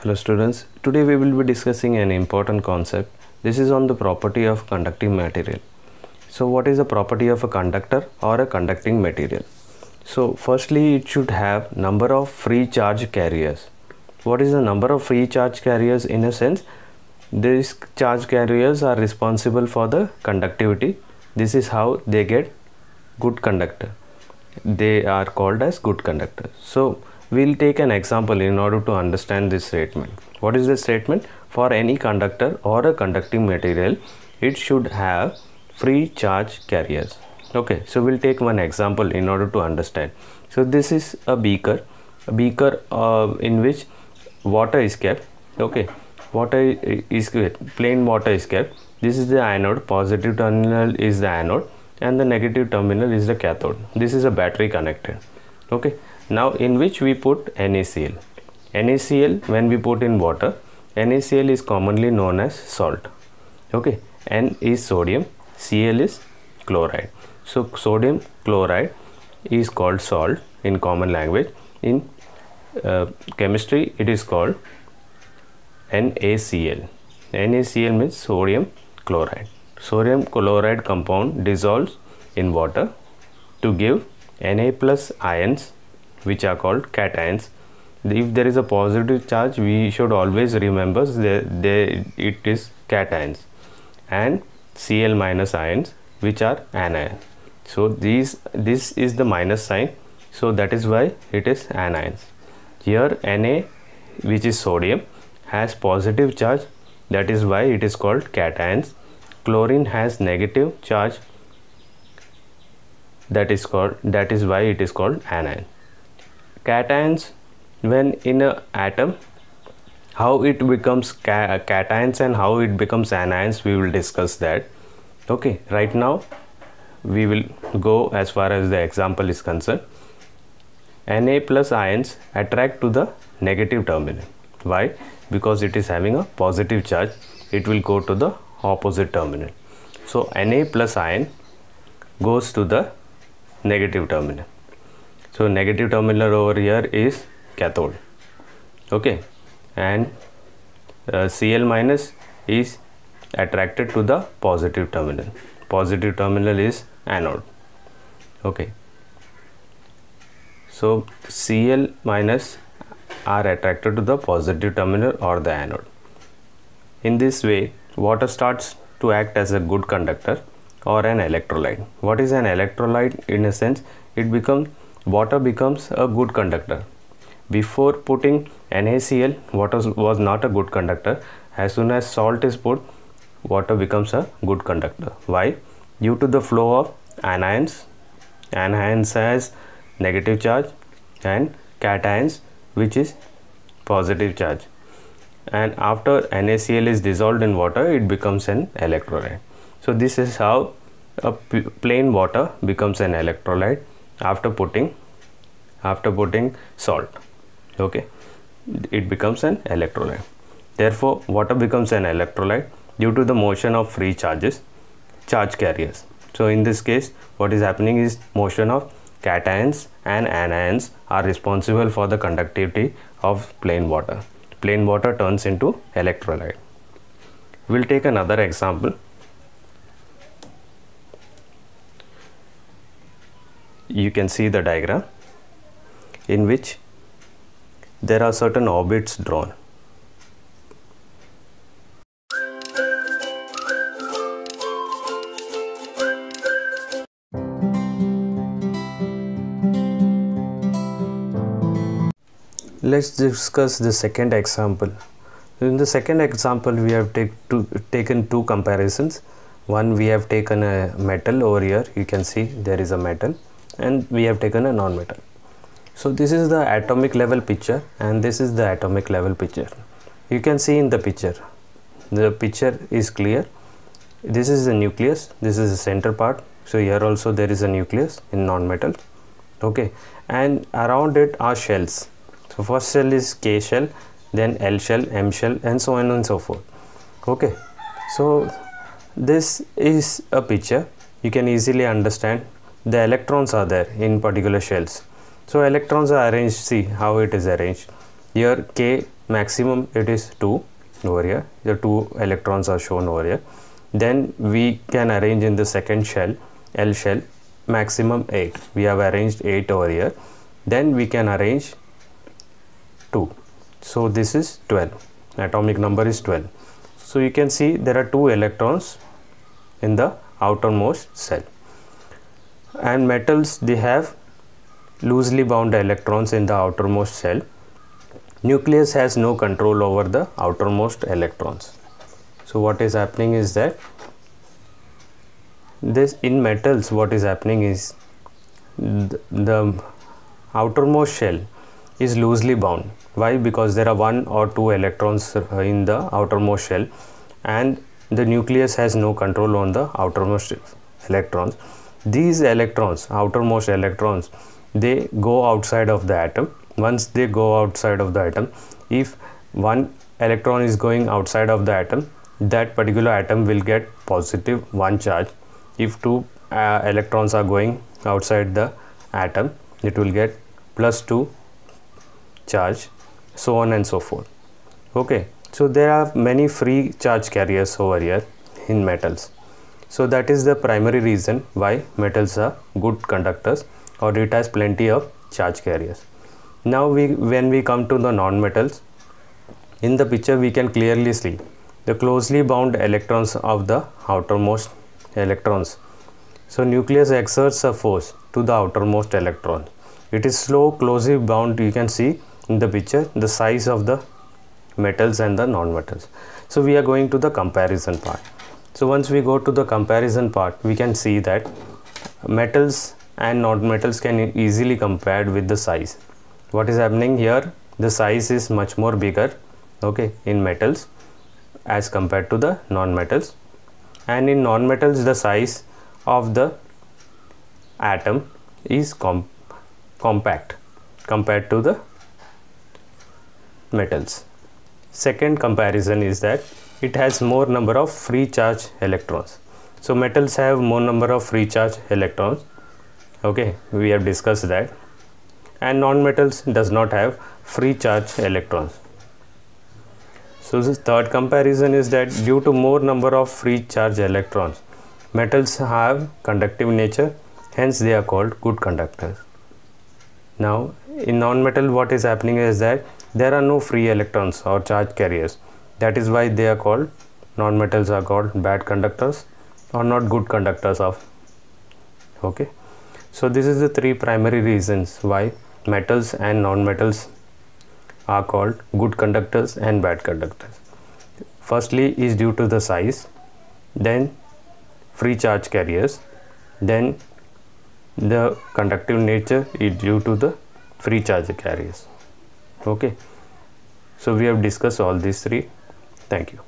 Hello students, today we will be discussing an important concept. This is on the property of conducting material. So what is the property of a conductor or a conducting material? So firstly, it should have number of free charge carriers. What is the number of free charge carriers? In a sense, these charge carriers are responsible for the conductivity. This is how they get good conductor. They are called as good conductors. So we'll take an example in order to understand this statement. What is the statement? For any conductor or a conducting material, it should have free charge carriers. Okay, so we'll take one example in order to understand. So this is a beaker in which water is kept. Okay, water is plain water is kept. This is the anode, positive terminal is the anode, and the negative terminal is the cathode. This is a battery connected. Okay, now in which we put NaCl. NaCl, when we put in water, NaCl is commonly known as salt. Okay, N is sodium, Cl is chloride. So sodium chloride is called salt in common language. In chemistry, it is called NaCl. NaCl means sodium chloride. Sodium chloride compound dissolves in water to give Na plus ions, which are called cations. If there is a positive charge, we should always remember that it is cations, and Cl minus ions, which are anions. So this is the minus sign, so that is why it is anions. Here Na, which is sodium, has positive charge, that is why it is called cations. Chlorine has negative charge, that is why it is called anion. Cations, when in a atom, how it becomes cations and how it becomes anions, we will discuss that. Okay, right now we will go as far as the example is concerned. Na plus ions attract to the negative terminal. Why? Because it is having a positive charge, it will go to the opposite terminal. So Na plus ion goes to the negative terminal. So negative terminal over here is cathode. Okay, and Cl minus is attracted to the positive terminal. Positive terminal is anode. Okay, so Cl minus are attracted to the positive terminal or the anode. In this way, water starts to act as a good conductor or an electrolyte. What is an electrolyte? In a sense, water becomes a good conductor. Before putting NaCl, water was not a good conductor. As soon as salt is put, water becomes a good conductor. Why? Due to the flow of anions. Anions has negative charge, and cations, which is positive charge. And after NaCl is dissolved in water, it becomes an electrolyte. So this is how a plain water becomes an electrolyte after putting salt. Okay, it becomes an electrolyte. Therefore, water becomes an electrolyte due to the motion of free charge carriers. So in this case, what is happening is motion of cations and anions are responsible for the conductivity of plain water. Plain water turns into electrolyte. We'll take another example. You can see the diagram in which there are certain orbits drawn. Let's discuss the second example. In the second example, we have taken two comparisons. One, we have taken a metal over here. You can see there is a metal, and we have taken a non-metal. So this is the atomic level picture, and this is the atomic level picture. You can see in the picture is clear. This is the nucleus, this is the center part. So here also there is a nucleus in non-metal. Okay, and around it are shells. So first shell is K shell, then L shell, M shell, and so on and so forth. Okay, so this is a picture. You can easily understand the electrons are there in particular shells. So electrons are arranged, see how it is arranged. Here K maximum it is 2 over here. The 2 electrons are shown over here. Then we can arrange in the second shell, L shell, maximum 8. We have arranged 8 over here. Then we can arrange 2. So this is 12. Atomic number is 12. So you can see there are 2 electrons in the outermost cell. And metals, they have loosely bound electrons in the outermost cell. Nucleus has no control over the outermost electrons. So what is happening is that this in metals, what is happening is the outermost shell is loosely bound. Why? Because there are 1 or 2 electrons in the outermost shell, and the nucleus has no control on the outermost electrons. These electrons, outermost electrons, they go outside of the atom. Once they go outside of the atom, if 1 electron is going outside of the atom, that particular atom will get positive 1 charge. If 2 electrons are going outside the atom, it will get plus 2 charge, so on and so forth. Okay, so there are many free charge carriers over here in metals. So that is the primary reason why metals are good conductors, or it has plenty of charge carriers. Now when we come to the non-metals, in the picture we can clearly see the closely bound electrons of the outermost electrons. So nucleus exerts a force to the outermost electron. It is slow, closely bound. You can see in the picture the size of the metals and the non-metals. So we are going to the comparison part. So once we go to the comparison part, we can see that metals and non-metals can easily compared with the size. What is happening here? The size is much more bigger, okay, in metals as compared to the non-metals. And in non-metals, the size of the atom is compact compared to the metals. Second comparison is that it has more number of free charge electrons. So metals have more number of free charge electrons, okay, we have discussed that. And non-metals does not have free charge electrons. So the third comparison is that due to more number of free charge electrons, metals have conductive nature, hence they are called good conductors. Now in non-metal, what is happening is that there are no free electrons or charge carriers. That is why they are called, non-metals are called bad conductors or not good conductors of, okay. So this is the 3 primary reasons why metals and non-metals are called good conductors and bad conductors. Firstly is due to the size, then free charge carriers, then the conductive nature is due to the free charge carriers. Okay, so we have discussed all these 3. Thank you.